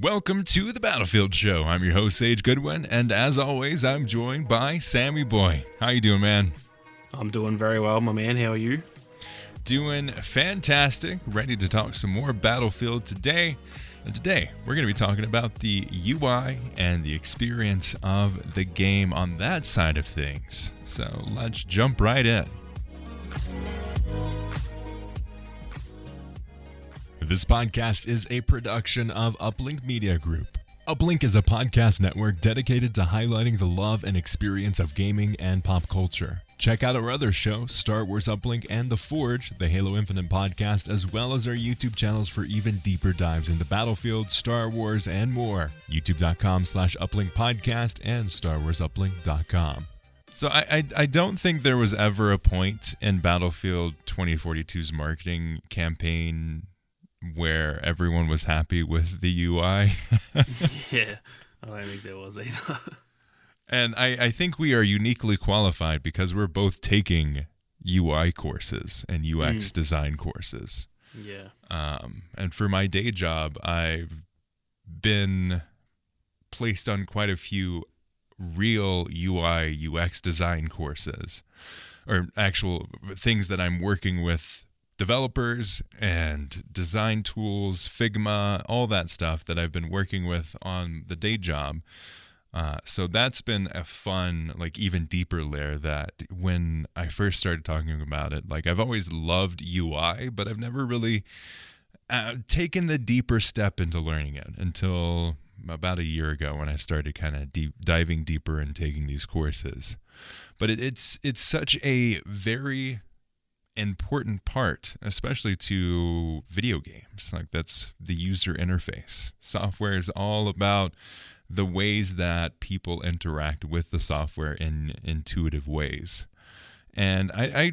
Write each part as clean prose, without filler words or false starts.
Welcome to the Battlefield Show. I'm your host, Sage Goodwin, and as always, I'm joined by Sammy Boy. How you doing, man? I'm doing very well, my man. How are you? Doing fantastic. Ready to talk some more Battlefield today. And today, we're going to be talking about the UI and the experience of the game on that side of things. So let's jump right in. This podcast is a production of Uplink Media Group. Uplink is a podcast network dedicated to highlighting the love and experience of gaming and pop culture. Check out our other shows, Star Wars Uplink and The Forge, the Halo Infinite podcast, as well as our YouTube channels for even deeper dives into Battlefield, Star Wars, and more. YouTube.com/Uplink podcast and StarWarsUplink.com. So I don't think there was ever a point in Battlefield 2042's marketing campaign where everyone was happy with the UI. Yeah, I don't think there was either. And I think we are uniquely qualified because we're both taking UI courses and UX design courses. Yeah. And for my day job, I've been placed on quite a few real UI UX design courses, or actual things that I'm working with developers and design tools, Figma, all that stuff that I've been working with on the day job. So that's been a fun, even deeper layer that when I first started talking about it, I've always loved UI, but I've never really taken the deeper step into learning it until about a year ago when I started kind of diving deeper and taking these courses. But it's such a very important part, especially to video games. That's the user interface. Software is all about the ways that people interact with the software in intuitive ways. And I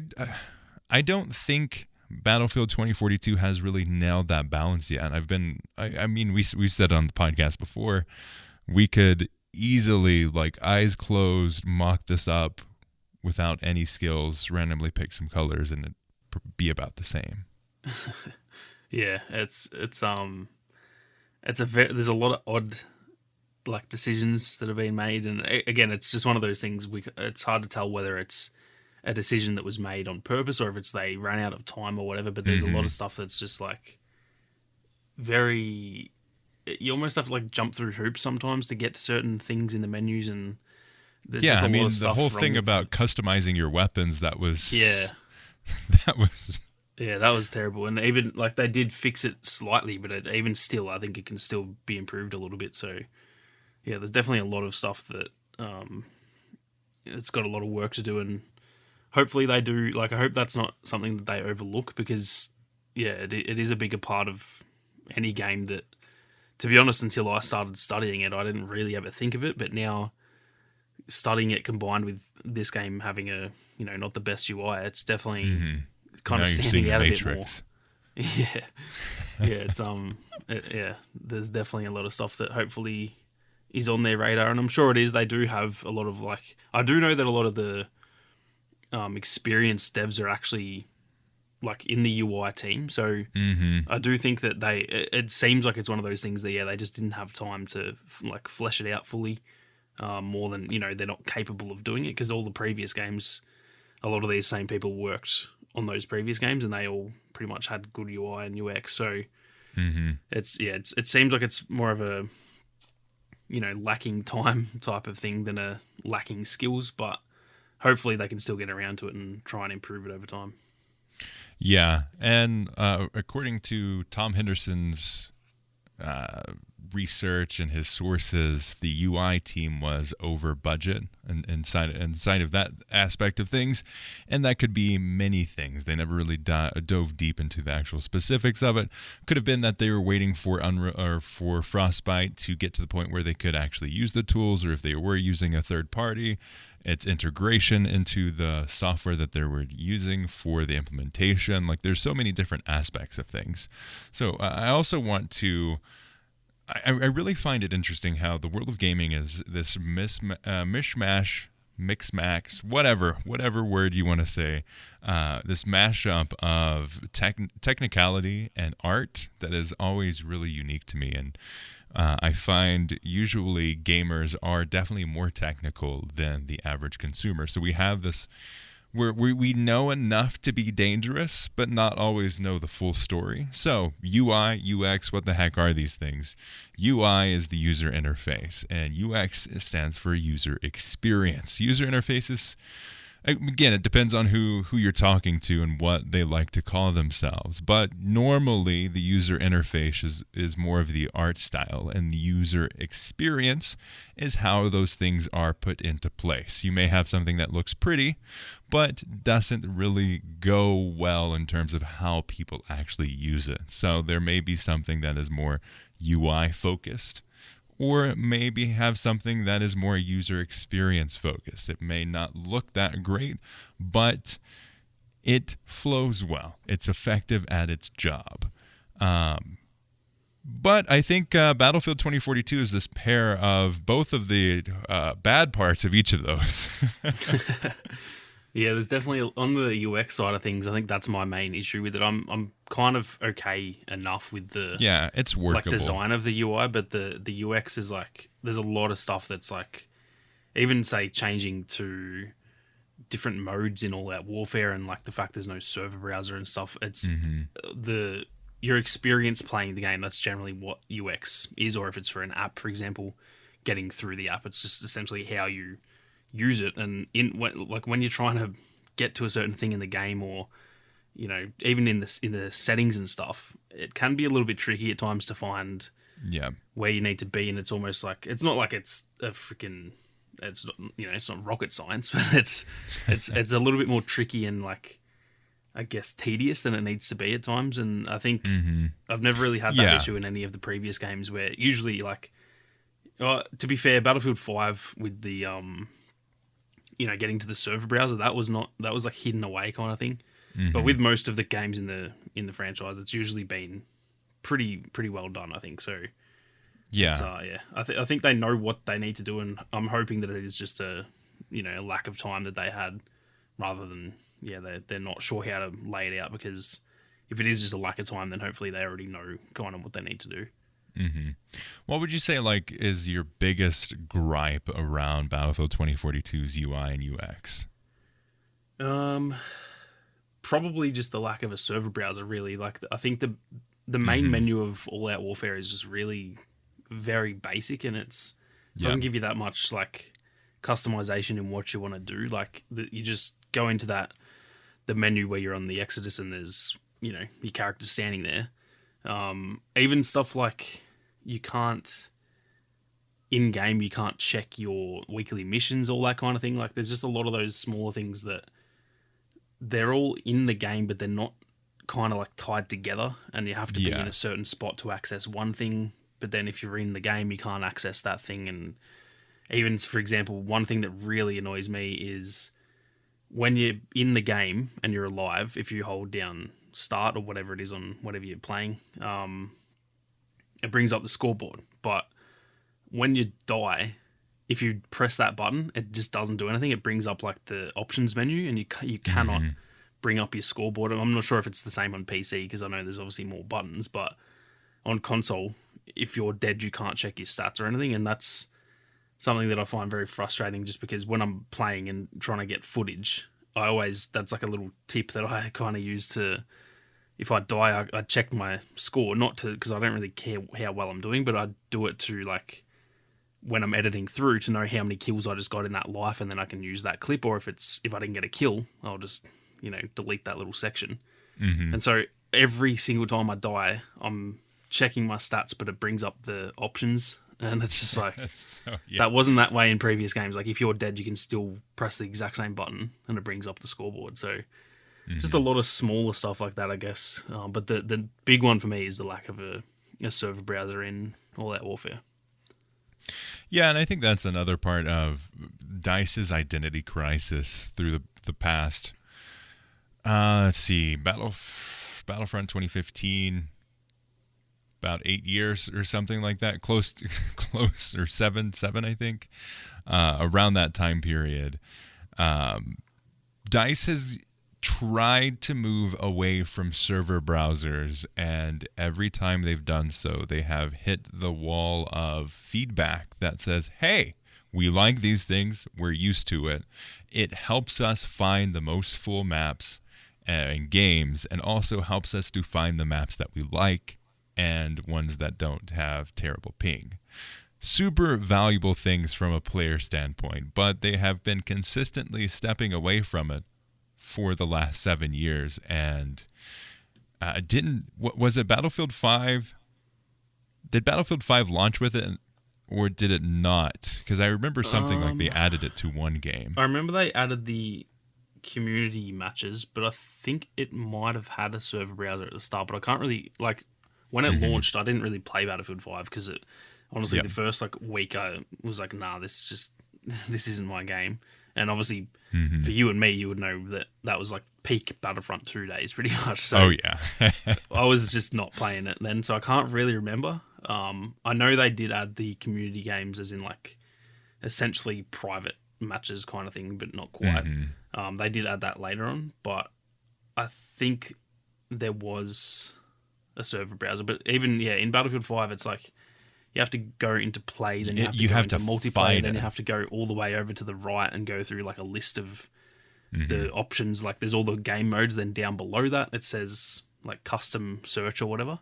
don't think Battlefield 2042 has really nailed that balance yet. And we said on the podcast before, we could easily, eyes closed, mock this up without any skills, randomly pick some colors, and it'd be about the same. Yeah, there's a lot of odd decisions that have been made, and again, it's just one of those things. It's hard to tell whether it's a decision that was made on purpose or if it's they ran out of time or whatever. But there's a lot of stuff that's just very. You almost have to jump through hoops sometimes to get to certain things in the menus, and there's just a lot of stuff the whole thing about customizing your weapons, that was that was terrible. And even they did fix it slightly, but even still, I think it can still be improved a little bit. So yeah, there's definitely a lot of stuff that it's got a lot of work to do, and hopefully they do. I hope that's not something that they overlook, because it is a bigger part of any game that, to be honest, until I started studying it, I didn't really ever think of it. But now, studying it combined with this game having a not the best UI, it's definitely kind of standing out a bit more. Yeah, there's definitely a lot of stuff that hopefully is on their radar, and I'm sure it is. They do have a lot of I do know that a lot of the experienced devs are actually in the UI team, so I do think that it seems like it's one of those things that they just didn't have time to flesh it out fully, more than they're not capable of doing it, because all the previous games, a lot of these same people worked on those previous games, and they all pretty much had good UI and UX. So it seems like it's more of a lacking time type of thing than a lacking skills, but hopefully they can still get around to it and try and improve it over time. Yeah, and according to Tom Henderson's research and his sources, the UI team was over budget and inside of that aspect of things, and that could be many things. They never really dove deep into the actual specifics of it. Could have been that they were waiting for for Frostbite to get to the point where they could actually use the tools, or if they were using a third party, its integration into the software that they were using for the implementation. There's so many different aspects of things. So I also want to I really find it interesting how the world of gaming is this mishmash, mix-max, whatever word you want to say, this mashup of technicality and art that is always really unique to me. And I find usually gamers are definitely more technical than the average consumer. So we have this where we know enough to be dangerous, but not always know the full story. So UI, UX, what the heck are these things? UI is the user interface, and UX stands for user experience. User interfaces, again, it depends on who you're talking to and what they like to call themselves. But normally, the user interface is more of the art style, and the user experience is how those things are put into place. You may have something that looks pretty, but doesn't really go well in terms of how people actually use it. So there may be something that is more UI focused, or maybe have something that is more user experience focused. It may not look that great, but it flows well. It's effective at its job. But I think Battlefield 2042 is this pair of both of the bad parts of each of those. Yeah, there's definitely on the UX side of things. I think that's my main issue with it. I'm kind of okay enough with the it's workable design of the UI, but the UX is like there's a lot of stuff that's like even say changing to different modes in All Out Warfare and like the fact there's no server browser and stuff. It's your experience playing the game. That's generally what UX is, or if it's for an app, for example, getting through the app. It's just essentially how you use it, and when you're trying to get to a certain thing in the game, or even in the settings and stuff, it can be a little bit tricky at times to find where you need to be, and it's almost like it's not like it's a freaking it's not rocket science, but it's a little bit more tricky and like I guess tedious than it needs to be at times. And I think I've never really had that issue in any of the previous games, where usually like to be fair, Battlefield 5 with the getting to the server browser, that was like hidden away kind of thing. But with most of the games in the franchise, it's usually been pretty well done, I think. So I think they know what they need to do, and I'm hoping that it is just a lack of time that they had, rather than they're not sure how to lay it out. Because if it is just a lack of time, then hopefully they already know kind of what they need to do. What would you say like is your biggest gripe around Battlefield 2042's UI and UX? Probably just the lack of a server browser, really. Like I think the main menu of All Out Warfare is just really very basic, and it doesn't give you that much like customization in what you want to do. Like you just go into the menu where you're on the Exodus and there's your character's standing there. Even stuff like you can't check your weekly missions, all that kind of thing. Like there's just a lot of those smaller things that they're all in the game, but they're not kind of like tied together, and you have to be in a certain spot to access one thing. But then if you're in the game, you can't access that thing. And even, for example, one thing that really annoys me is when you're in the game and you're alive, if you hold down start or whatever it is on whatever you're playing, it brings up the scoreboard. But when you die, if you press that button, it just doesn't do anything. It brings up like the options menu, and you cannot bring up your scoreboard. I'm not sure if it's the same on PC, because I know there's obviously more buttons, but on console, if you're dead, you can't check your stats or anything. And that's something that I find very frustrating, just because when I'm playing and trying to get footage, that's like a little tip that I kind of use to, if I die, I check my score, not to, because I don't really care how well I'm doing, but I do it to like, when I'm editing through, to know how many kills I just got in that life, and then I can use that clip. Or if I didn't get a kill, I'll just, delete that little section. And so every single time I die, I'm checking my stats, but it brings up the options, and it's just like, that wasn't that way in previous games. Like if you're dead, you can still press the exact same button and it brings up the scoreboard. So just a lot of smaller stuff like that, I guess. But the big one for me is the lack of a server browser in All Out Warfare. Yeah, and I think that's another part of DICE's identity crisis through the past. Let's see, Battlefront 2015, about 8 years or something like that, close or seven, I think, around that time period. DICE has tried to move away from server browsers, and every time they've done so, they have hit the wall of feedback that says, hey, we like these things, we're used to it. It helps us find the most full maps in games, and also helps us to find the maps that we like and ones that don't have terrible ping. Super valuable things from a player standpoint, but they have been consistently stepping away from it for the last 7 years. And was it Battlefield 5? Did Battlefield 5 launch with it, or did it not? Because I remember something like they added it to one game. I remember they added the community matches, but I think it might have had a server browser at the start, but I can't really, like, when it launched, I didn't really play Battlefield 5 because it, honestly, the first like week I was like, nah, this isn't my game. And obviously, for you and me, you would know that that was like peak Battlefront 2 days, pretty much. So oh, yeah. I was just not playing it then, so I can't really remember. I know they did add the community games, as in like essentially private matches kind of thing, but not quite. They did add that later on, but I think there was a server browser. But even, in Battlefield 5, it's like you have to go into play, then you have to go into multiplayer, then you have to go all the way over to the right and go through like a list of the options. Like there's all the game modes, then down below that it says like custom search or whatever.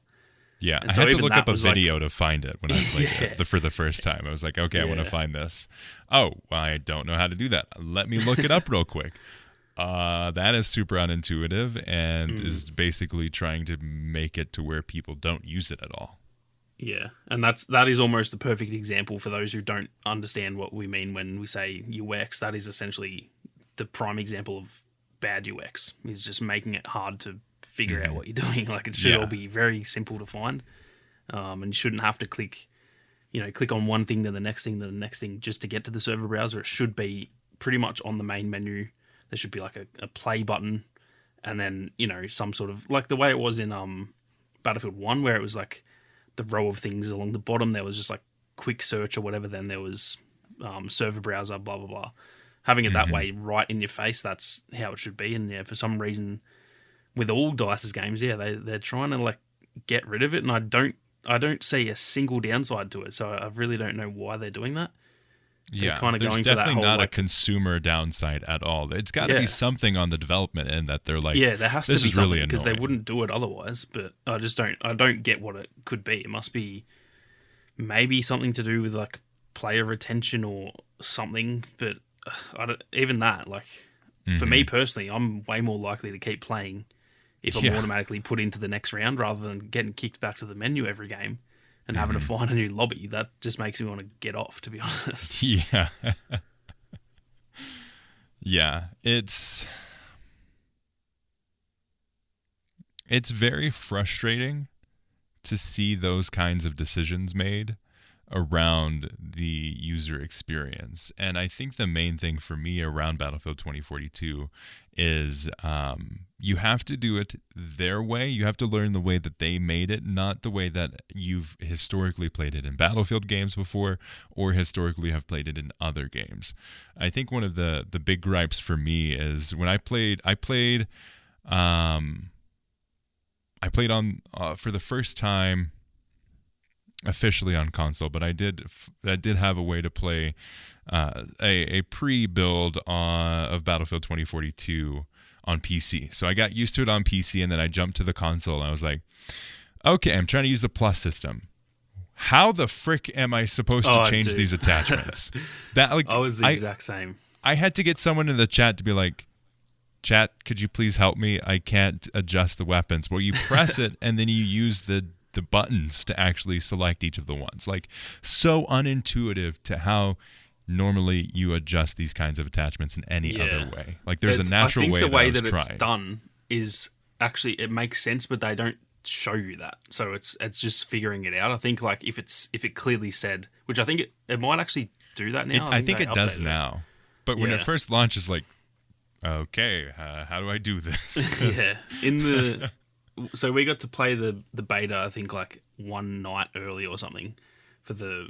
Yeah, and I had to look up a video to find it when I played it for the first time. I was like, okay, I want to find this. Oh, I don't know how to do that. Let me look it up real quick. That is super unintuitive and is basically trying to make it to where people don't use it at all. Yeah, and that is almost the perfect example for those who don't understand what we mean when we say UX. That is essentially the prime example of bad UX, is just making it hard to figure out what you're doing. Like it should all be very simple to find, and you shouldn't have to click on one thing, then the next thing, then the next thing just to get to the server browser. It should be pretty much on the main menu. There should be like a play button, and then some sort of like the way it was in Battlefield 1, where it was like the row of things along the bottom. There was just like quick search or whatever. Then there was server browser, blah blah blah. Having it that way right in your face, that's how it should be. And for some reason, with all DICE's games, they're trying to like get rid of it, and I don't see a single downside to it. So I really don't know why they're doing that. Yeah, there's definitely not a consumer downside at all. It's got to be something on the development end that they're like, there has to be something, really annoying, because they wouldn't do it otherwise. But I don't get what it could be. It must be maybe something to do with like player retention or something. But even that, like for me personally, I'm way more likely to keep playing if I'm automatically put into the next round rather than getting kicked back to the menu every game and having to find a new lobby. That just makes me want to get off, to be honest. Yeah. Yeah, it's very frustrating to see those kinds of decisions made around the user experience. And I think the main thing for me around Battlefield 2042 is you have to do it their way. You have to learn the way that they made it, not the way that you've historically played it in Battlefield games before or historically have played it in other games. I think one of the big gripes for me is when I played on for the first time officially on console, but I did have a way to play a pre-build of Battlefield 2042 on PC. So I got used to it on PC, and then I jumped to the console, and I was like, okay, I'm trying to use the plus system. How the frick am I supposed to change these attachments? I was the exact same. I had to get someone in the chat to be like, chat, could you please help me? I can't adjust the weapons. Well, you press it, and then you use the buttons to actually select each of the ones. Like, so unintuitive to how normally you adjust these kinds of attachments in any other way. Like, there's a natural way. I think the way that it's done is actually, it makes sense, but they don't show you that. So it's just figuring it out. I think like if it clearly said, which I think it might actually do that now. I think it does now. But when it first launches, like, okay, how do I do this? Yeah. So we got to play the beta, I think, like one night early or something for the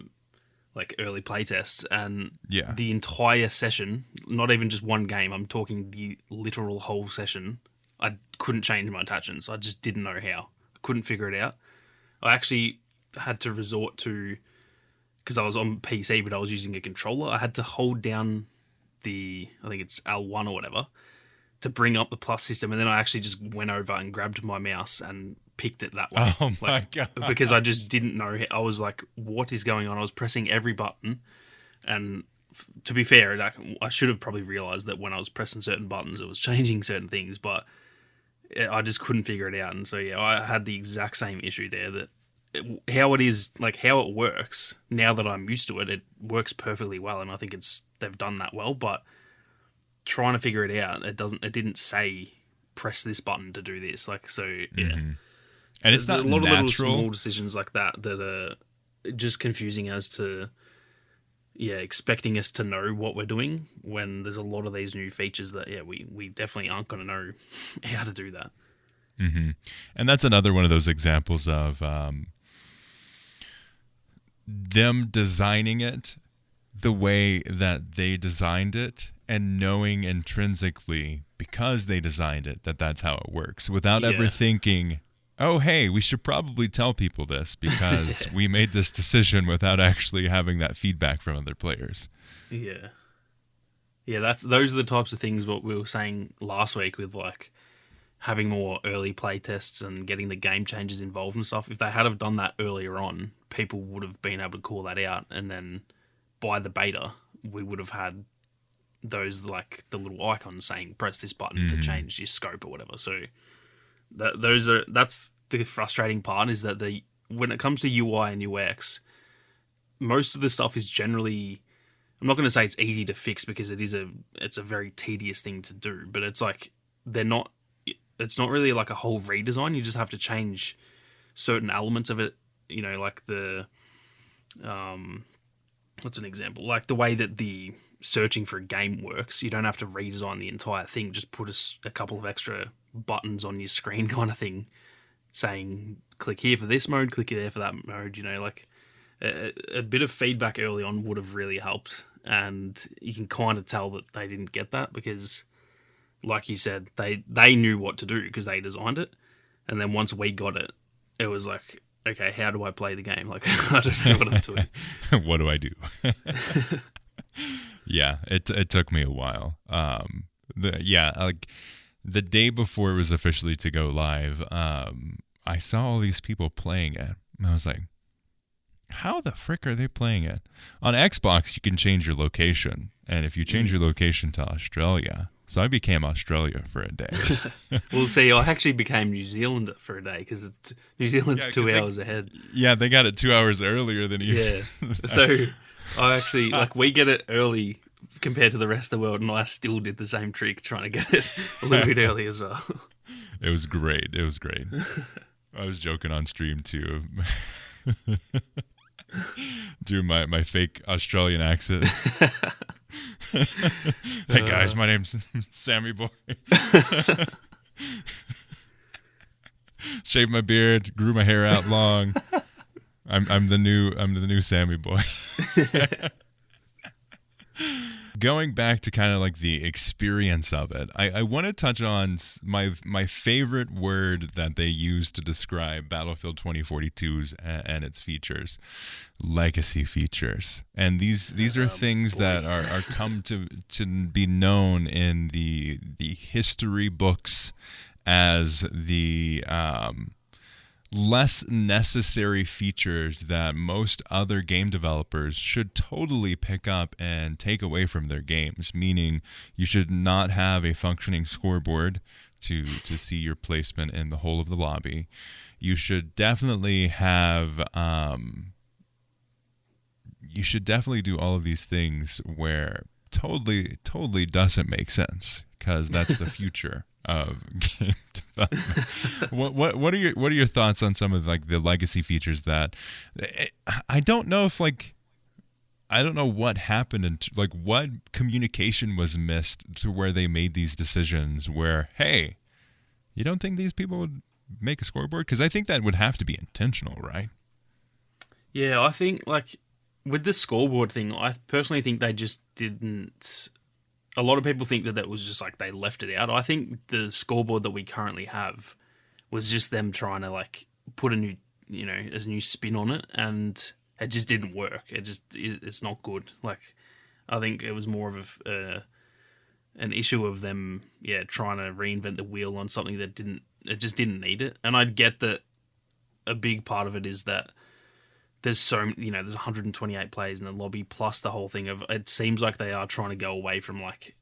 like early playtests, and Yeah. the entire session, not even just one game, I'm talking the literal whole session, I couldn't change my attachments. I just didn't know how. I couldn't figure it out. I actually had to resort to, because I was on PC but I was using a controller, I had to hold down I think it's L1 or whatever, to bring up the plus system, and then I actually just went over and grabbed my mouse and picked it that way. Oh my God. Because I just didn't know. I was like, what is going on? I was pressing every button, and to be fair, I should have probably realized that when I was pressing certain buttons, it was changing certain things, but I just couldn't figure it out. And so, yeah, I had the exact same issue there, that how it is, like how it works, now that I'm used to it, it works perfectly well, and I think they've done that well, but trying to figure it out, it didn't say press this button to do this. Like, so, yeah. Mm-hmm. And it's not a lot natural. of little small decisions like that are just confusing as to, expecting us to know what we're doing when there's a lot of these new features that, we definitely aren't going to know how to do that. Mm-hmm. And that's another one of those examples of them designing it the way that they designed it, and knowing intrinsically, because they designed it, that that's how it works, without ever thinking, oh, hey, we should probably tell people this because we made this decision, without actually having that feedback from other players. Yeah. Yeah, those are the types of things what we were saying last week with, like, having more early play tests and getting the game changers involved and stuff. If they had have done that earlier on, people would have been able to call that out, and then by the beta, we would have had those, like, the little icons saying press this button to change your scope or whatever. So that's the frustrating part, is that when it comes to UI and UX, most of the stuff is generally, I'm not going to say it's easy to fix, because it's a very tedious thing to do, but it's like it's not really like a whole redesign. You just have to change certain elements of it, like what's an example? Like the way that the searching for a game works, you don't have to redesign the entire thing. Just put a couple of extra buttons on your screen, kind of thing, saying click here for this mode, click there for that mode. Like a bit of feedback early on would have really helped, and you can kind of tell that they didn't get that, because, like you said, they knew what to do because they designed it, and then once we got it, it was like, okay, how do I play the game? Like, I don't know what I'm doing. What do I do? Yeah, it took me a while. Like the day before it was officially to go live, I saw all these people playing it, and I was like, how the frick are they playing it? On Xbox, you can change your location, and if you change your location to Australia, so I became Australia for a day. Well, see, I actually became New Zealander for a day, because New Zealand's 2 hours ahead. Yeah, they got it 2 hours earlier than you. Yeah, so I actually, like, we get it early compared to the rest of the world, and I still did the same trick trying to get it a little bit early as well. It was great. I was joking on stream too. Do my fake Australian accent. Hey guys, my name's Sammy Boy. Shaved my beard, grew my hair out long. I'm the new Sammy Boy. Going back to kind of like the experience of it, I want to touch on my favorite word that they use to describe Battlefield 2042's and its features: legacy features. And these are things that are come to be known in the history books as the less necessary features that most other game developers should totally pick up and take away from their games, meaning you should not have a functioning scoreboard to see your placement in the whole of the lobby. You should definitely have do all of these things where totally doesn't make sense, because that's the future of game development. What are your thoughts on some of like the legacy features that I don't know what happened, and like what communication was missed to where they made these decisions where, hey, you don't think these people would make a scoreboard? Because I think that would have to be intentional, right? Yeah, I think, like, with this scoreboard thing, I personally think they just didn't. A lot of people think that was just like they left it out. I think the scoreboard that we currently have was just them trying to like put a new, as a new spin on it, and it just didn't work. It's not good. Like, I think it was more of an issue of them, trying to reinvent the wheel on something that just didn't need it. And I'd get that a big part of it is that there's there's 128 players in the lobby, plus the whole thing of, it seems like they are trying to go away from like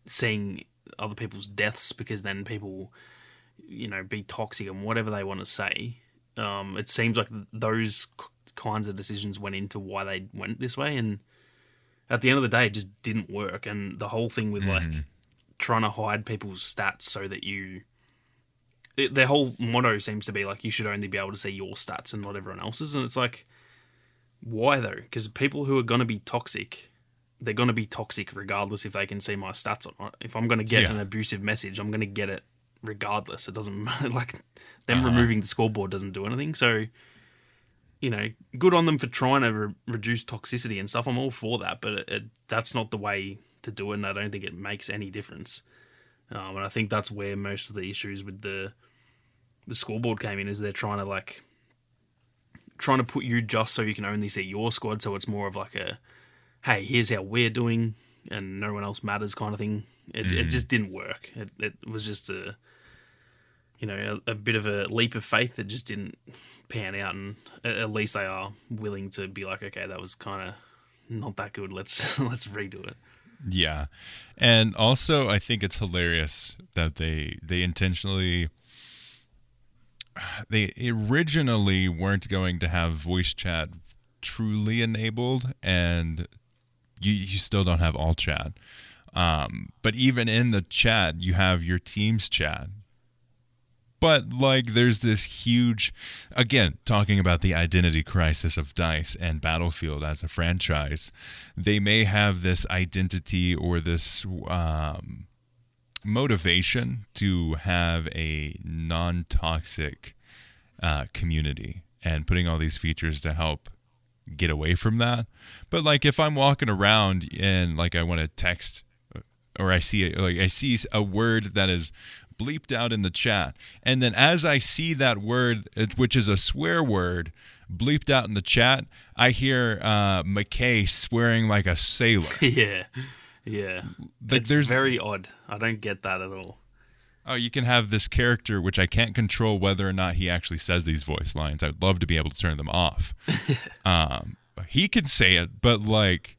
seeing other people's deaths, because then people, be toxic and whatever they want to say. It seems like those kinds of decisions went into why they went this way, and at the end of the day, it just didn't work. And the whole thing with like trying to hide people's stats so that their whole motto seems to be like, you should only be able to see your stats and not everyone else's. And it's like, why though? Because people who are going to be toxic, they're going to be toxic regardless if they can see my stats or not. If I'm going to get an abusive message, I'm going to get it regardless. It doesn't matter. Like, them removing the scoreboard doesn't do anything. So, good on them for trying to reduce toxicity and stuff. I'm all for that, but that's not the way to do it, and I don't think it makes any difference. And I think that's where most of the issues with the scoreboard came in, is they're trying to put you just so you can only see your squad, so it's more of like a, hey, here's how we're doing and no one else matters kind of thing. It just didn't work. It was just a bit of a leap of faith that just didn't pan out, and at least they are willing to be like, okay, that was kind of not that good, let's redo it. Yeah. And also, I think it's hilarious that they intentionally, they originally weren't going to have voice chat truly enabled, and you still don't have all chat. But even in the chat, you have your team's chat. But like, there's this huge, again, talking about the identity crisis of DICE and Battlefield as a franchise, they may have this identity or this motivation to have a non-toxic community, and putting all these features to help get away from that. But like, if I'm walking around and like I want to text, or I see a word that is bleeped out in the chat, and then as I see that word, which is a swear word, bleeped out in the chat, I hear McKay swearing like a sailor. Yeah. Like, it's very odd. I don't get that at all. Oh, you can have this character, which I can't control whether or not he actually says these voice lines. I'd love to be able to turn them off. He can say it, but like,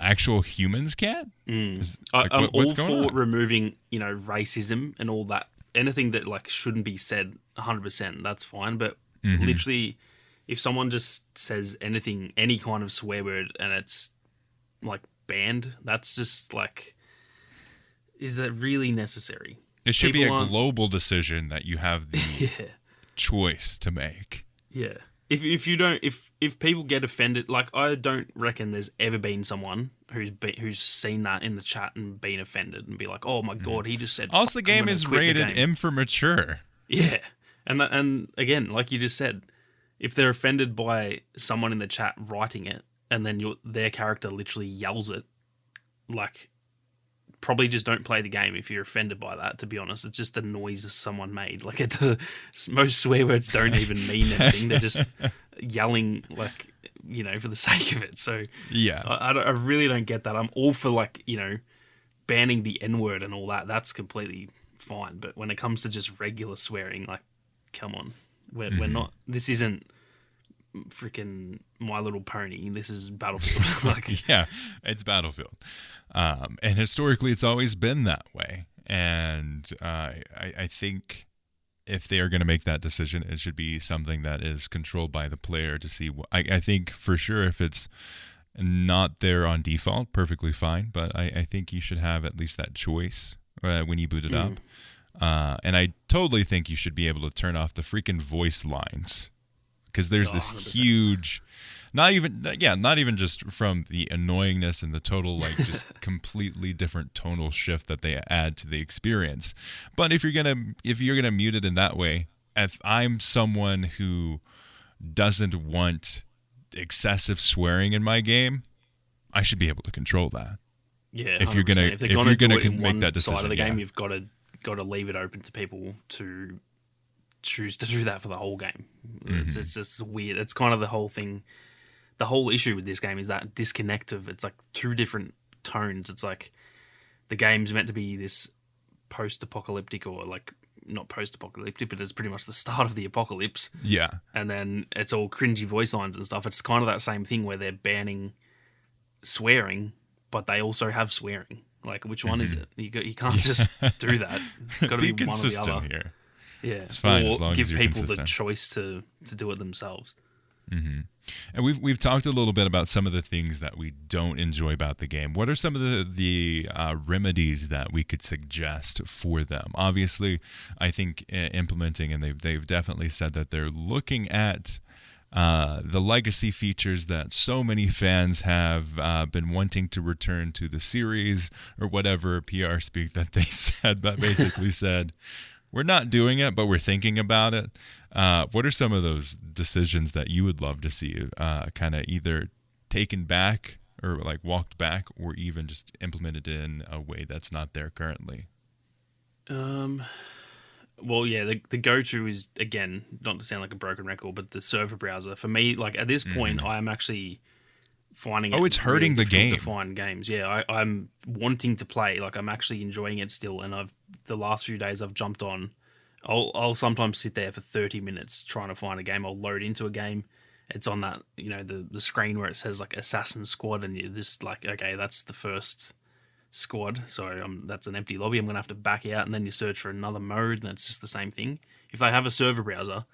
actual humans can't. I'm all for removing, racism and all that. Anything that like shouldn't be said, 100%, that's fine. But literally, if someone just says anything, any kind of swear word, and it's like banned, that's just like, is that really necessary? It should be a global decision that you have the choice to make. Yeah. If you don't, if people get offended, like, I don't reckon there's ever been someone who's seen that in the chat and been offended and be like, oh my god, he just said. Also, the game is rated M for mature. Yeah, and again, like you just said, if they're offended by someone in the chat writing it, and then their character literally yells it, like, probably just don't play the game if you're offended by that, to be honest. It's just a noise someone made. Like, most swear words don't even mean anything. They're just yelling, like, for the sake of it. So yeah, I really don't get that. I'm all for, like, banning the N-word and all that. That's completely fine. But when it comes to just regular swearing, like, come on. We're not... This isn't freaking My Little Pony. This is Battlefield. Like, yeah, it's Battlefield. And historically, it's always been that way. And I think if they are going to make that decision, it should be something that is controlled by the player to see. I think for sure, if it's not there on default, perfectly fine. But I think you should have at least that choice when you boot it up. And I totally think you should be able to turn off the freaking voice lines, because there's this 100%. huge, not even just from the annoyingness and the total, like, just completely different tonal shift that they add to the experience. But if you're gonna mute it in that way, if I'm someone who doesn't want excessive swearing in my game, I should be able to control that. Yeah, if you're gonna 100%. If they're if gonna you're do gonna it in make one that decision, side of the game, yeah. you've got to leave it open to people to choose to do that for the whole game. It's just weird. It's kind of the whole thing. The whole issue with this game is that disconnect of it's like two different tones. It's like the game's meant to be this post-apocalyptic or like not post-apocalyptic, but it's pretty much the start of the apocalypse. Yeah. And then it's all cringy voice lines and stuff. It's kind of that same thing where they're banning swearing, but they also have swearing. Like, which one is it? You can't just do that. It's got to be one or the other. Here. Yeah, it's fine or as long give as you're people consistent. the choice to do it themselves. Mm-hmm. And we've talked a little bit about some of the things that we don't enjoy about the game. What are some of the remedies that we could suggest for them? Obviously, I think implementing, and they've definitely said that they're looking at the legacy features that so many fans have been wanting to return to the series, or whatever PR speak that they said, that basically said, we're not doing it, but we're thinking about it. What are some of those decisions that you would love to see kind of either taken back or like walked back, or even just implemented in a way that's not there currently? Well, yeah, the go-to is, again, not to sound like a broken record, but the server browser. For me, like at this point, I am actually finding it it's hurting really the game to find games. Yeah, I'm wanting to play. Like I'm actually enjoying it still, and the last few days I've jumped on. I'll sometimes sit there for 30 minutes trying to find a game. I'll load into a game. It's on that, the screen where it says like Assassin Squad, and you're just like, okay, that's the first squad, so that's an empty lobby. I'm gonna have to back out, and then you search for another mode, and it's just the same thing. If they have a server browser,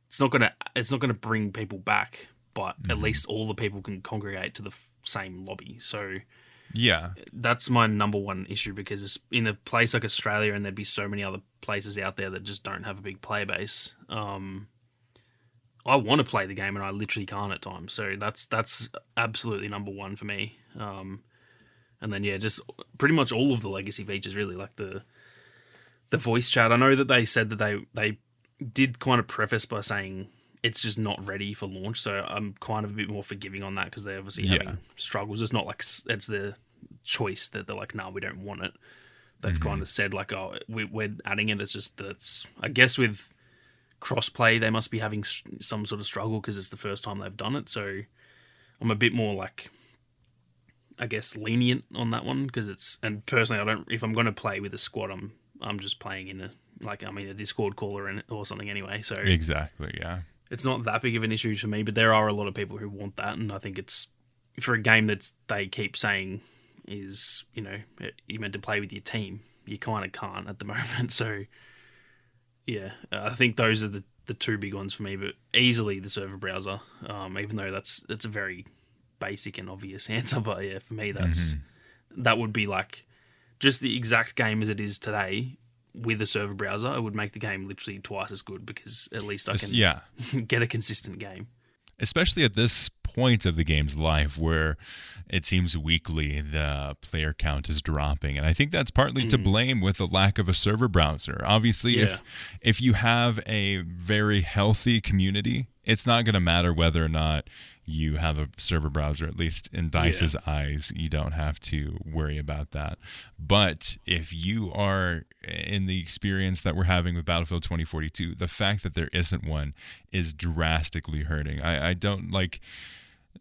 it's not gonna bring people back, but at least all the people can congregate to the same lobby. So yeah, that's my number one issue, because it's in a place like Australia, and there'd be so many other places out there that just don't have a big player base. I want to play the game, and I literally can't at times. So that's absolutely number one for me. And then, yeah, just pretty much all of the legacy features, really, like the voice chat. I know that they said that they did kind of preface by saying it's just not ready for launch, so I'm kind of a bit more forgiving on that, because they're obviously having struggles. It's not like it's the choice that they're like, no, we don't want it. They've kind of said, like, oh, we're adding it. It's just that it's, I guess with crossplay, they must be having some sort of struggle because it's the first time they've done it, so I'm a bit more like, I guess, lenient on that one, because it's, and personally, if I'm going to play with a squad, I'm just playing in a Discord call or something anyway. So exactly, yeah. It's not that big of an issue for me, but there are a lot of people who want that, and I think it's for a game that they keep saying is, you're meant to play with your team. You kind of can't at the moment. So yeah, I think those are the two big ones for me, but easily the server browser. Even though it's a very basic and obvious answer, but yeah, for me that would be like just the exact game as it is today with a server browser. It would make the game literally twice as good, because at least I can get a consistent game. Especially at this point of the game's life, where it seems weekly the player count is dropping, and I think that's partly to blame with the lack of a server browser. Obviously, if you have a very healthy community, it's not going to matter whether or not you have a server browser. At least in DICE's eyes, you don't have to worry about that. But if you are in the experience that we're having with Battlefield 2042, the fact that there isn't one is drastically hurting. I don't like,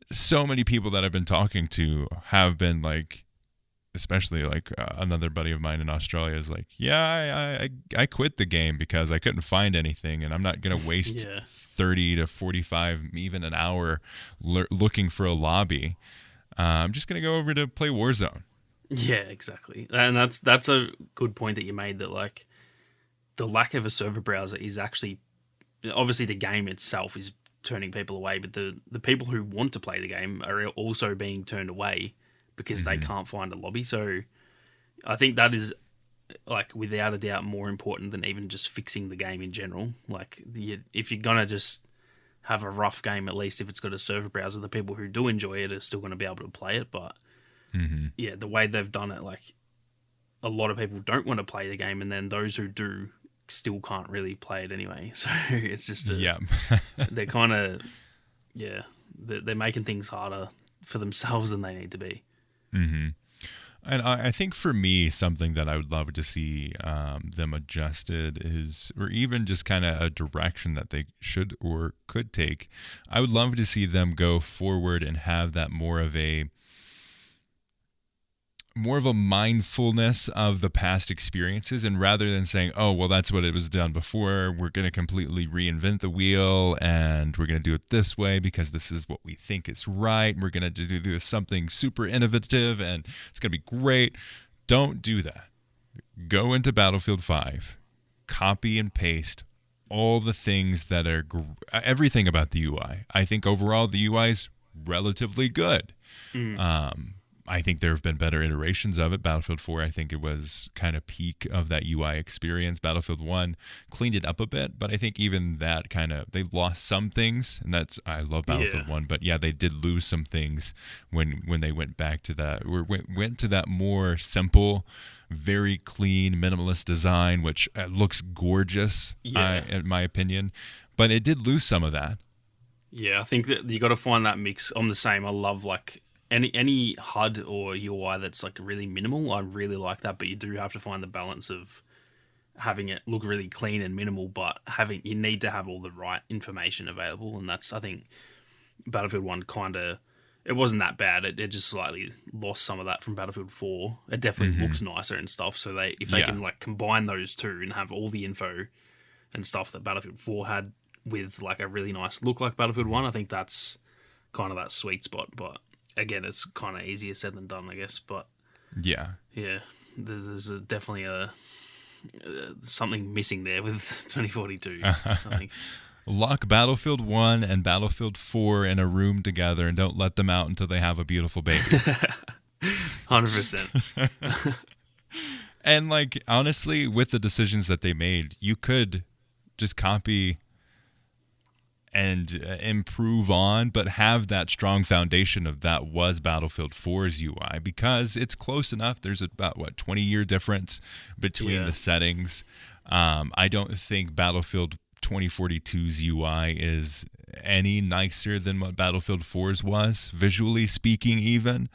so many people that I've been talking to have been like, especially like another buddy of mine in Australia is like, I quit the game because I couldn't find anything, and I'm not going to waste 30 to 45, even an hour looking for a lobby. I'm just going to go over to play Warzone. Yeah, exactly. And that's a good point that you made, that like the lack of a server browser is actually, obviously the game itself is turning people away, but the people who want to play the game are also being turned away because they can't find a lobby. So I think that is, like, without a doubt, more important than even just fixing the game in general. Like, if you're going to just have a rough game, at least if it's got a server browser, the people who do enjoy it are still going to be able to play it. But yeah, the way they've done it, like, a lot of people don't want to play the game, and then those who do still can't really play it anyway. So it's just they're kind of, they're making things harder for themselves than they need to be. Mm-hmm. And I think for me, something that I would love to see them adjusted is, or even just kind of a direction that they should or could take. I would love to see them go forward and have that more of a mindfulness of the past experiences, and rather than saying, oh, well, that's what it was done before, we're going to completely reinvent the wheel and we're going to do it this way because this is what we think is right. We're going to do something super innovative and it's going to be great. Don't do that. Go into Battlefield 5, copy and paste all the things that are everything about the UI. I think overall the UI is relatively good. I think there have been better iterations of it. Battlefield 4, I think it was kind of peak of that UI experience. Battlefield 1 cleaned it up a bit, but I think even that they lost some things, and I love Battlefield 1, but yeah, they did lose some things when they went back to that, or went to that more simple, very clean, minimalist design, which looks gorgeous, in my opinion, but it did lose some of that. Yeah, I think that you got to find that mix. I'm the same. I love any HUD or UI that's really minimal. I really like that, but you do have to find the balance of having it look really clean and minimal, but you need to have all the right information available. And that's, I think, Battlefield 1 it wasn't that bad. It just slightly lost some of that from Battlefield 4. It definitely looks nicer and stuff. So if they can combine those two and have all the info and stuff that Battlefield 4 had with a really nice look like Battlefield 1, I think that's kind of that sweet spot. But again, it's kind of easier said than done, I guess. But yeah, there's definitely something missing there with 2042. I think. Lock Battlefield 1 and Battlefield 4 in a room together and don't let them out until they have a beautiful baby. 100%. And honestly, with the decisions that they made, you could just copy and improve on, but have that strong foundation of that was Battlefield 4's UI, because it's close enough. There's about 20-year difference between the settings. I don't think Battlefield 2042's UI is any nicer than what Battlefield 4's was, visually speaking even.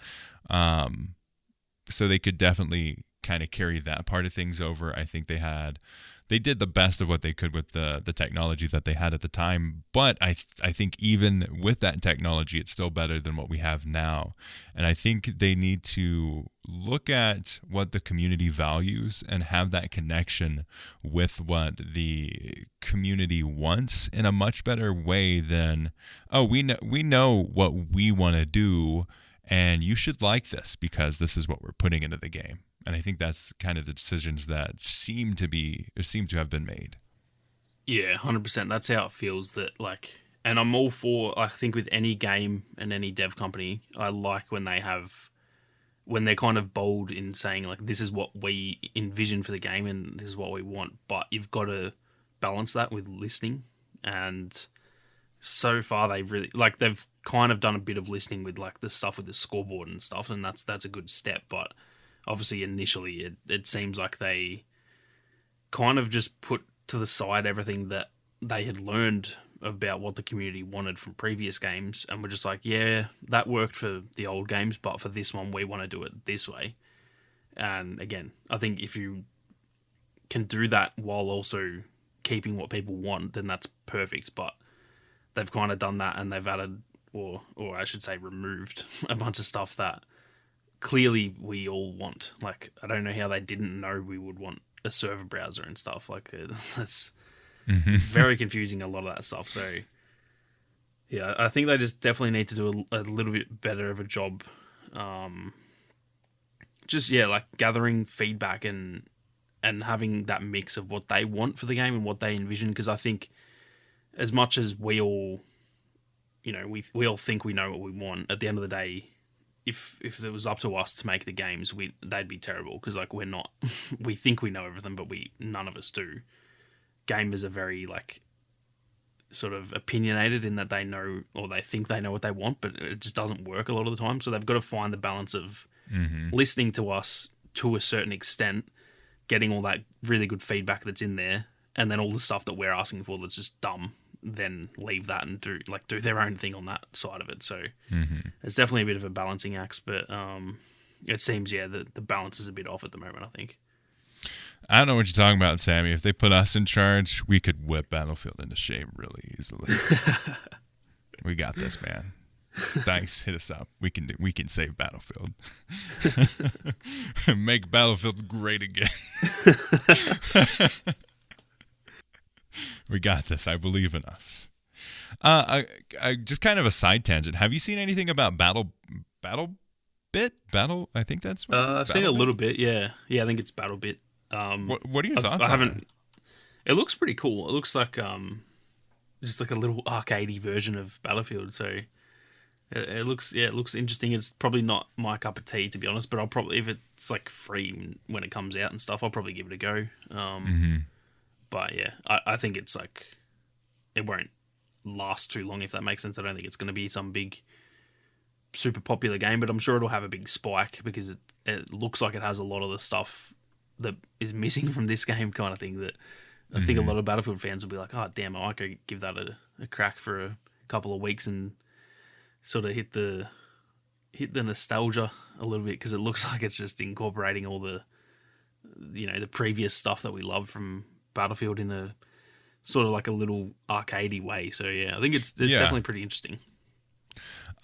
So they could definitely kind of carry that part of things over. I think they did the best of what they could with the technology that they had at the time. But I think even with that technology, it's still better than what we have now. And I think they need to look at what the community values and have that connection with what the community wants in a much better way than, oh, we know what we want to do, and you should like this because this is what we're putting into the game. And I think that's kind of the decisions that seem to have been made. Yeah, 100%. That's how it feels. And I'm all for, I think with any game and any dev company, I like when they're kind of bold in saying this is what we envision for the game and this is what we want. But you've got to balance that with listening. And so far they've really, they've kind of done a bit of listening with the stuff with the scoreboard and stuff. And that's a good step. But obviously, initially, it seems like they kind of just put to the side everything that they had learned about what the community wanted from previous games, and were just yeah, that worked for the old games, but for this one, we want to do it this way. And again, I think if you can do that while also keeping what people want, then that's perfect. But they've kind of done that, and they've added, or I should say removed, a bunch of stuff that clearly we all want. I don't know how they didn't know we would want a server browser and stuff. That's very confusing, a lot of that stuff. So yeah, I think they just definitely need to do a little bit better of a job. Gathering feedback and having that mix of what they want for the game and what they envision. Because I think as much as we all, we all think we know what we want, at the end of the day, if it was up to us to make the games, they'd be terrible, because we're not. We think we know everything, but none of us do. Gamers are very sort of opinionated in that they know, or they think they know what they want, but it just doesn't work a lot of the time. So they've got to find the balance of listening to us to a certain extent, getting all that really good feedback that's in there, and then all the stuff that we're asking for that's just dumb, then leave that and do their own thing on that side of it. So it's definitely a bit of a balancing act, but it seems the balance is a bit off at the moment, I think. I don't know what you're talking about, Sammy. If they put us in charge, we could whip Battlefield into shape really easily. We got this, man. Dice, hit us up. We can save Battlefield. Make Battlefield great again. We got this. I believe in us. I just kind of a side tangent. Have you seen anything about Battle? I think that's what I've seen a little bit. Yeah. I think it's BattleBit. What are your thoughts on it? It looks pretty cool. It looks like just like a little arcadey version of Battlefield. So it looks interesting. It's probably not my cup of tea, to be honest. But I'll probably, if it's like free when it comes out and stuff, I'll probably give it a go. But yeah, I think it's like it won't last too long, if that makes sense. I don't think it's going to be some big, super popular game, but I'm sure it'll have a big spike because it looks like it has a lot of the stuff that is missing from this game, kind of thing, that I think a lot of Battlefield fans will be like, oh damn, I might go give that a crack for a couple of weeks and sort of hit the nostalgia a little bit, because it looks like it's just incorporating all the the previous stuff that we love from Battlefield in a sort of like a little arcadey way. So yeah, I think it's definitely pretty interesting.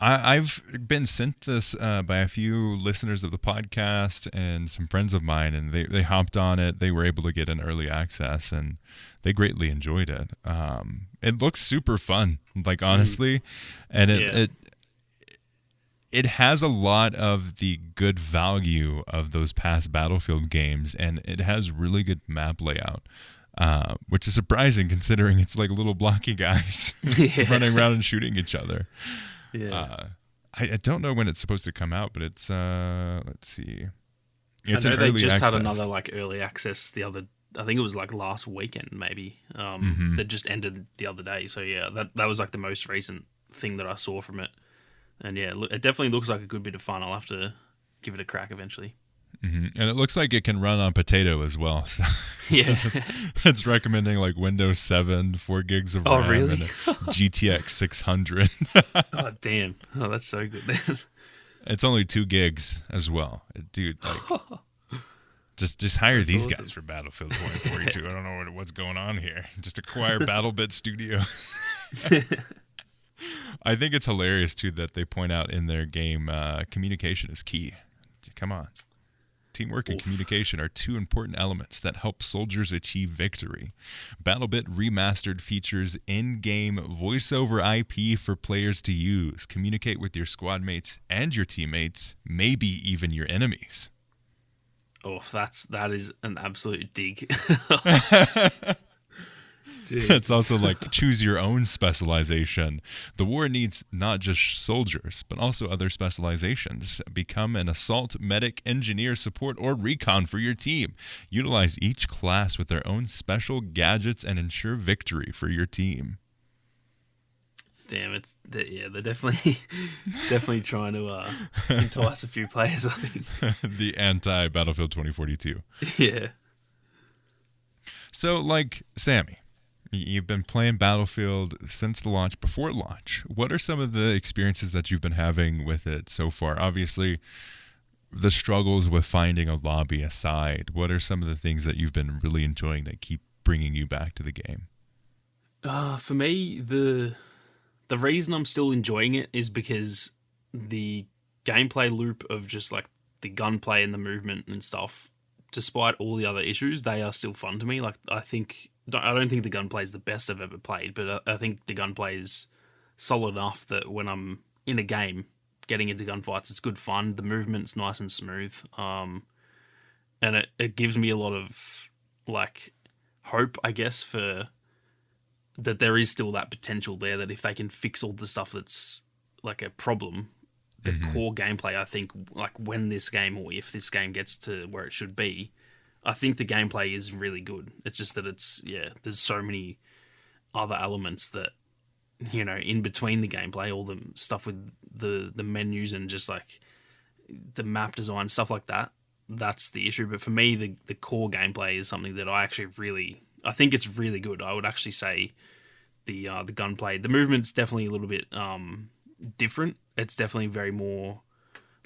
I've been sent this by a few listeners of the podcast and some friends of mine, and they hopped on it. They were able to get an early access, and they greatly enjoyed it. It looks super fun, like, honestly, and it has a lot of the good value of those past Battlefield games, and it has really good map layout. Which is surprising considering it's like little blocky guys running around and shooting each other. Yeah. I don't know when it's supposed to come out, but it's let's see. It's I know an they early just access. had another like early access I think it was like last weekend maybe. That just ended the other day. So yeah, that was like the most recent thing that I saw from it. And yeah, it definitely looks like a good bit of fun. I'll have to give it a crack eventually. And it looks like it can run on Potato as well. So yeah, it's recommending like Windows 7, 4 gigs of RAM, really? and a GTX 600. Oh damn! Oh, that's so good then. It's only 2 gigs as well, dude. Like, just hire these guys for Battlefield 2042. I don't know what's going on here. Just acquire BattleBit Studios. I think it's hilarious too that they point out in their game communication is key. Come on. Teamwork and communication are 2 important elements that help soldiers achieve victory. BattleBit Remastered features in-game voice-over IP for players to use. Communicate with your squad mates and your teammates, maybe even your enemies. Oh, that is an absolute dig. It's also like choose your own specialization. The war needs not just soldiers, but also other specializations. Become an assault, medic, engineer, support, or recon for your team. Utilize each class with their own special gadgets and ensure victory for your team. Damn, they're definitely trying to entice a few players, I think. The anti-Battlefield 2042. Yeah. So, like, Sammy, you've been playing Battlefield since the launch, before launch. What are some of the experiences that you've been having with it so far? Obviously, the struggles with finding a lobby aside, what are some of the things that you've been really enjoying that keep bringing you back to the game? For me, the reason I'm still enjoying it is because the gameplay loop of just like the gunplay and the movement and stuff, despite all the other issues, they are still fun to me. Like, I don't think the gunplay is the best I've ever played, but I think the gunplay is solid enough that when I'm in a game getting into gunfights, it's good fun. The movement's nice and smooth, and it gives me a lot of like hope, I guess, for that there is still that potential there, that if they can fix all the stuff that's like a problem, the core gameplay, I think, like when this game, or if this game gets to where it should be, I think the gameplay is really good. It's just that there's so many other elements that, in between the gameplay, all the stuff with the menus and just like the map design, stuff like that, that's the issue. But for me, the core gameplay is something that I think it's really good. I would actually say the gunplay. The movement's definitely a little bit different. It's definitely very more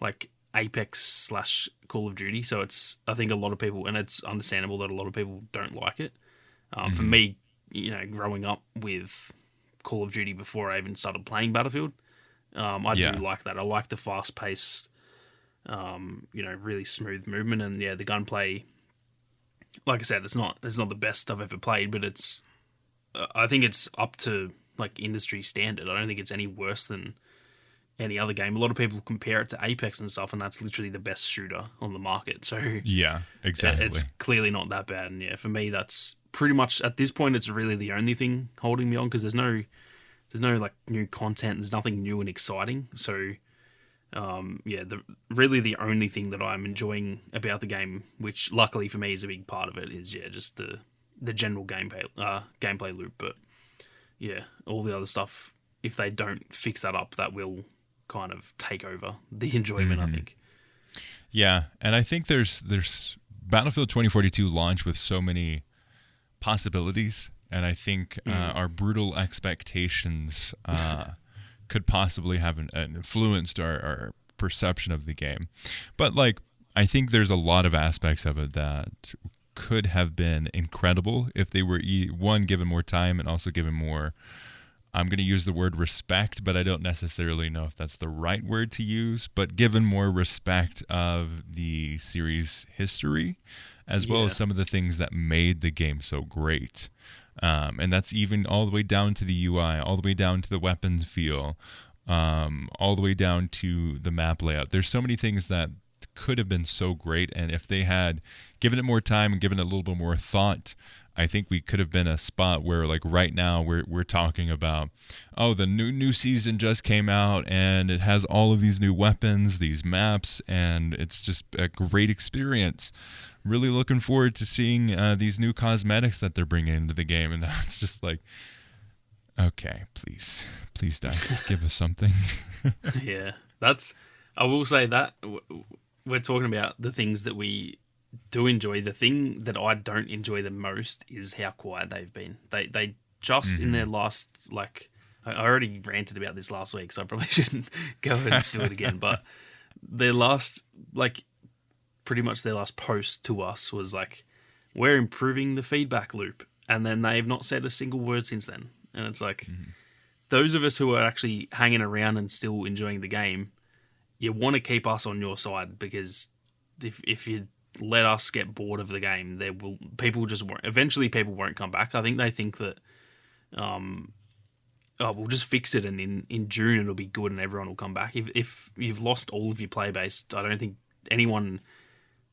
like Apex / Call of Duty. So I think a lot of people, and it's understandable that a lot of people don't like it. For me, growing up with Call of Duty before I even started playing Battlefield, I do like that. I like the fast paced, really smooth movement, and the gunplay. Like I said, it's not the best I've ever played, but I think it's up to like industry standard. I don't think it's any worse than any other game. A lot of people compare it to Apex and stuff, and that's literally the best shooter on the market. So yeah, exactly. It's clearly not that bad. And for me, that's pretty much at this point. It's really the only thing holding me on because there's no like new content. There's nothing new and exciting. So really the only thing that I'm enjoying about the game, which luckily for me is a big part of it, is just the general gameplay loop. But all the other stuff, if they don't fix that up, that will kind of take over the enjoyment, I think. Yeah, and I think there's Battlefield 2042 launched with so many possibilities, and I think our brutal expectations could possibly have influenced our perception of the game. But I think there's a lot of aspects of it that could have been incredible if they were given more time and also given more, I'm going to use the word respect, but I don't necessarily know if that's the right word to use, but given more respect of the series history, as well as some of the things that made the game so great. And that's even all the way down to the UI, all the way down to the weapons feel, all the way down to the map layout. There's so many things that could have been so great, and if they had given it more time and given it a little bit more thought, I think we could have been a spot where right now we're talking about, the new season just came out and it has all of these new weapons, these maps, and it's just a great experience. Really looking forward to seeing these new cosmetics that they're bringing into the game, and now it's just okay, please DICE, give us something. I will say that we're talking about the things that we do enjoy. The thing that I don't enjoy the most is how quiet they've been. They just in their last, I already ranted about this last week, so I probably shouldn't go and do it again. But their last, pretty much their last post to us was we're improving the feedback loop, and then they've not said a single word since then. And it's those of us who are actually hanging around and still enjoying the game, you want to keep us on your side, because if you let us get bored of the game, people won't come back. I think they think that we'll just fix it, and in June it'll be good and everyone will come back. If you've lost all of your player base, I don't think anyone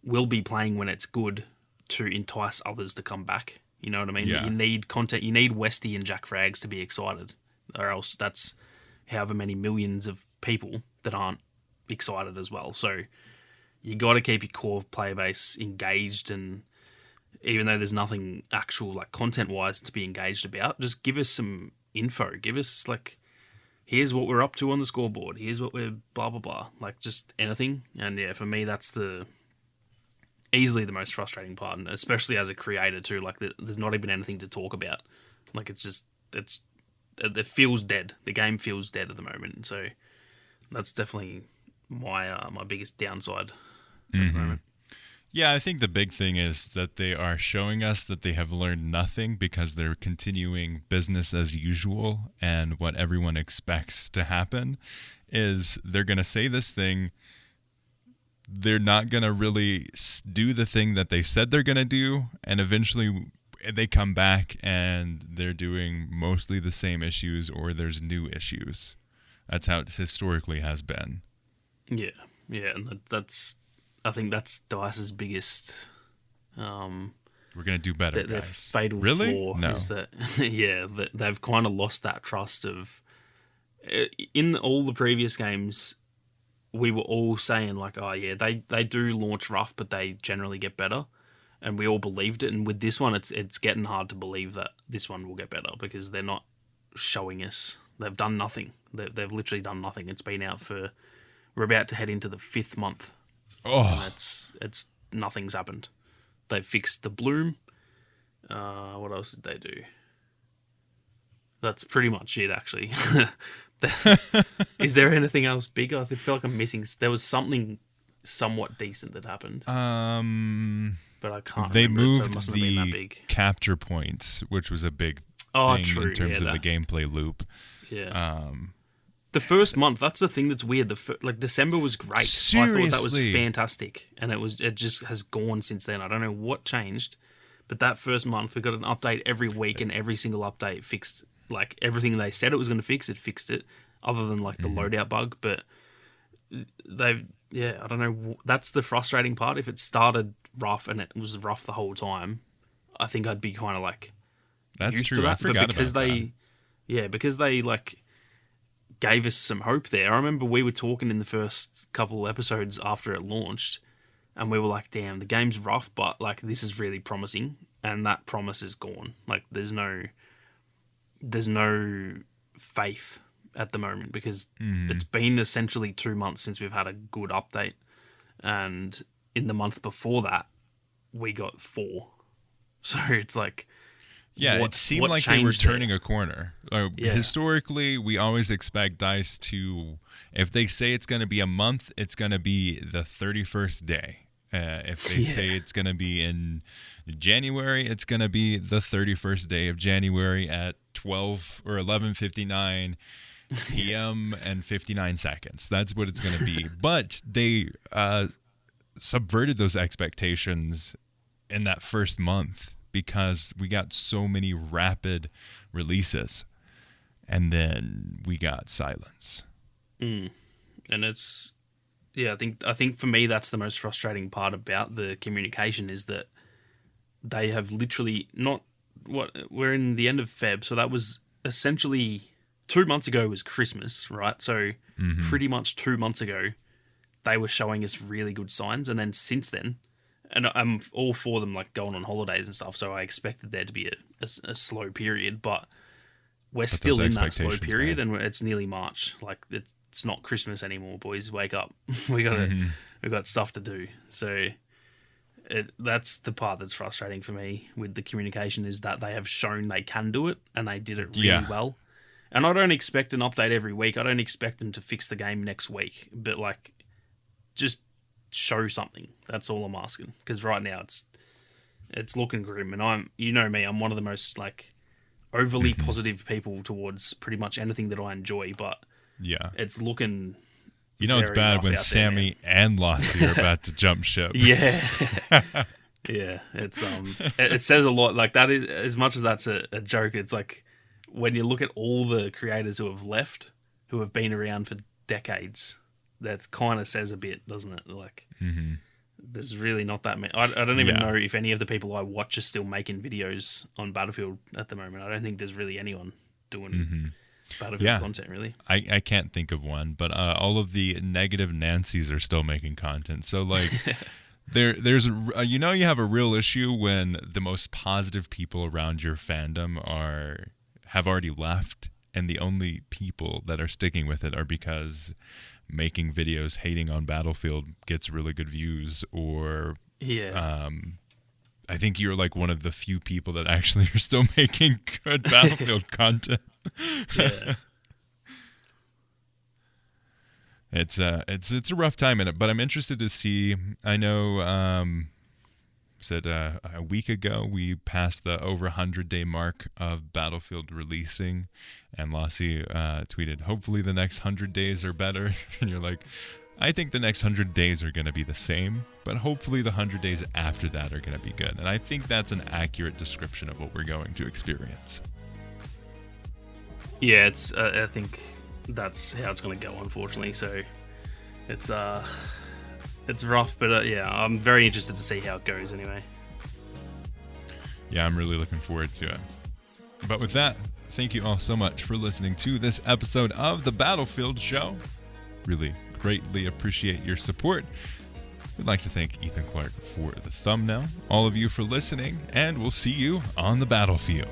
will be playing when it's good to entice others to come back. You know what I mean? Yeah. You need content. You need Westy and Jack Frags to be excited, or else that's however many millions of people that aren't excited as well. So you got to keep your core player base engaged, and even though there's nothing actual content wise to be engaged about, just give us some info. Give us here's what we're up to on the scoreboard. Here's what we're blah blah blah. Just anything. And for me, that's easily the most frustrating part, and especially as a creator too. There's not even anything to talk about. It feels dead. The game feels dead at the moment. So that's definitely my biggest downside at the moment. Yeah, I think the big thing is that they are showing us that they have learned nothing, because they're continuing business as usual, and what everyone expects to happen is they're going to say this thing, they're not going to really do the thing that they said they're going to do, and eventually they come back and they're doing mostly the same issues, or there's new issues. That's how it historically has been. Yeah, and I think that's DICE's biggest. We're gonna do better, their guys. Fatal really? flaw No. is that that they've kind of lost that trust of. In all the previous games, we were all saying they do launch rough, but they generally get better, and we all believed it. And with this one, it's getting hard to believe that this one will get better, because they're not showing us. They've done nothing. They've literally done nothing. It's been out for. We're about to head into the 5th month. Oh, and it's nothing's happened. They've fixed the bloom. What else did they do? That's pretty much it, actually. Is there anything else big? I feel like I'm missing. There was something somewhat decent that happened. But I can't They remember moved it, so it mustn't have been that the big. capture points, which was a big thing True. in terms of the gameplay loop. Yeah. The first month, that's the thing that's weird. December was great. Seriously. I thought that was fantastic, and it just has gone since then. I don't know what changed, but that first month we got an update every week, and every single update fixed like everything they said it was going to fix. It fixed it, other than like the loadout bug. But I don't know. That's the frustrating part. If it started rough and it was rough the whole time, I think I'd be kind of like used to that. I forgot because about that. because they like gave us some hope there. I remember we were talking in the first couple episodes after it launched, and we were like, damn, the game's rough, but like this is really promising, and that promise is gone. Like there's no faith at the moment, because it's been essentially 2 months since we've had a good update, and in the month before that we got 4. So it's like, it seemed like they were turning a corner. Historically, we always expect DICE to, if they say it's going to be a month, it's going to be the 31st day. If they say it's going to be in January, it's going to be the 31st day of January at 12 or 11:59 p.m. and 59 seconds. That's what it's going to be. But they subverted those expectations in that first month, because we got so many rapid releases, and then we got silence. And it's, I think for me that's the most frustrating part about the communication, is that they have literally we're in the end of Feb, so that was essentially 2 months ago was Christmas, right? So pretty much 2 months ago they were showing us really good signs, and then since then, and I'm all for them like going on holidays and stuff, so I expected there to be a slow period, but we're still in that slow period, and it's nearly March. Like it's not Christmas anymore, boys. Wake up. we got stuff to do. So that's the part that's frustrating for me with the communication, is that they have shown they can do it, and they did it really well. And I don't expect an update every week. I don't expect them to fix the game next week, but like just show something. That's all I'm asking, because right now it's looking grim, and I'm one of the most like overly positive people towards pretty much anything that I enjoy, but it's looking it's bad when Sammy and Lassie are about to jump ship. It's it says a lot. Like that is, as much as that's a joke, it's like when you look at all the creators who have left, who have been around for decades, that kind of says a bit, doesn't it? Like, there's really not that many. I don't even know if any of the people I watch are still making videos on Battlefield at the moment. I don't think there's really anyone doing Battlefield content, really. I can't think of one, but all of the negative Nancys are still making content. So, like, there's you have a real issue when the most positive people around your fandom have already left, and the only people that are sticking with it are because making videos hating on Battlefield gets really good views, or I think you're like one of the few people that actually are still making good Battlefield content. It's a rough time in it, but I'm interested to see. I know said a week ago we passed the over 100-day mark of Battlefield releasing, and Lassie tweeted, hopefully the next 100 days are better. And you're like, I think the next 100 days are going to be the same, but hopefully the 100 days after that are going to be good. And I think that's an accurate description of what we're going to experience. Yeah, it's I think that's how it's going to go, unfortunately. So it's rough, but I'm very interested to see how it goes anyway. Yeah, I'm really looking forward to it. But with that, thank you all so much for listening to this episode of The Battlefield Show. Really greatly appreciate your support. We'd like to thank Ethan Clark for the thumbnail, all of you for listening, and we'll see you on the battlefield.